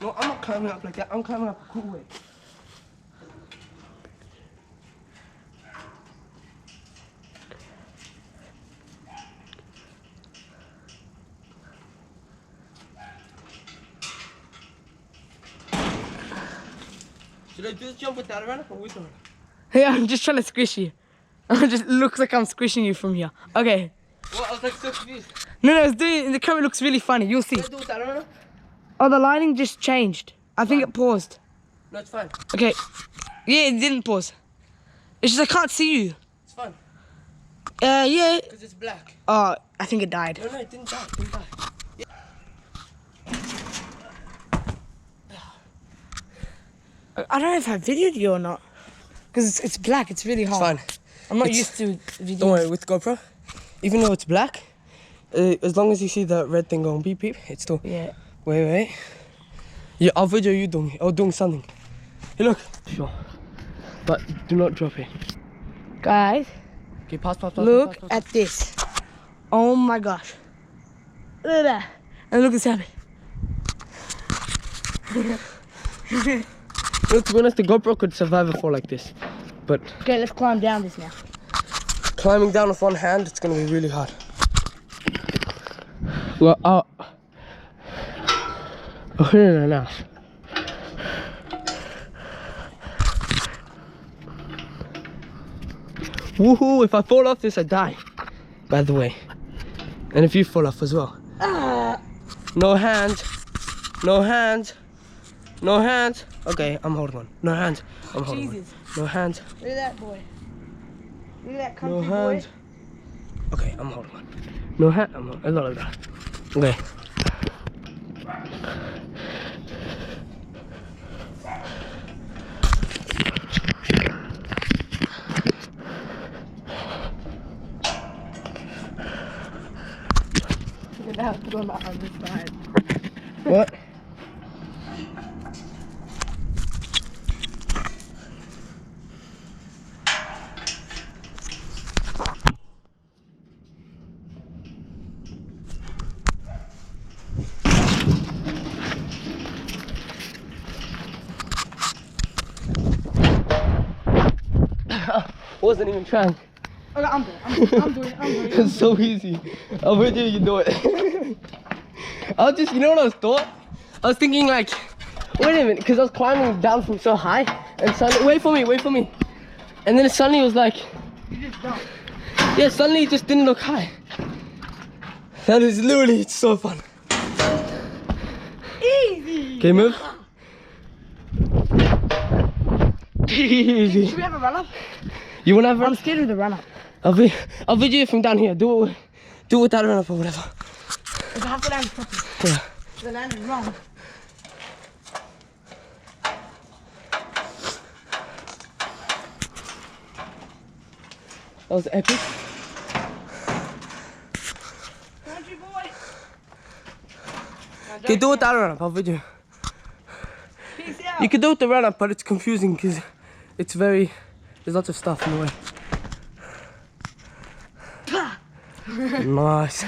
No, I'm not climbing up like that. I'm climbing up a cool way. Should I just jump with that around or with the runner? Hey, I'm just trying to squish you. It just looks like I'm squishing you from here. Okay. Well, I was like so confused. No, it's doing. The camera looks really funny. You'll see. Should I do with that runner? Oh, the lighting just changed. I think it paused. No, it's fine. Okay. Yeah, it didn't pause. It's just I can't see you. It's fine. Yeah. Because it's black. Oh, I think it died. No, it didn't die. It didn't die. I don't know if I videoed you or not. Because it's black. It's really hard. It's fine. I'm not used to videos. Don't worry, with GoPro, even though it's black, as long as you see the red thing going beep beep, it's still... Yeah. Wait. Yeah, I'll video you doing something. Hey, look. Sure. But do not drop it. Guys, Okay, pause. look at this. Oh my gosh. Look at that. And look at this happening. Look, to be honest, the GoPro could survive a fall like this. But Okay, let's climb down this now. climbing down with one hand, it's gonna be really hard. Well, no. Woohoo, if I fall off this, I die. By the way. And if you fall off as well. No hands. Okay, I'm holding on. No hands. I'm holding on. No hands. Look at that boy. Look at that No country hands. boy. Okay, I'm holding on. No hand. I'm not like that. Okay. Look at that one on this side. What? Wasn't even trying. Okay, I'm doing it. It's so easy. I'll video you do it. You know what I was thought? I was thinking like, wait a minute, because I was climbing down from so high, and suddenly, wait for me. And then it suddenly was like, You just don't. yeah, suddenly it just didn't look high. That is literally, it's so fun. Easy. Okay, move. Easy. Should we have a run up? You wanna have a I'm run? scared of the run up. I'll video you from down here. Do it without a run up or whatever. If I have to land properly. Yeah. The land is wrong. That was epic. Country boy. Okay, do it without a run up. I'll video you. Peace out. You can do it with the run up, but it's confusing because there's lots of stuff in the way. Nice.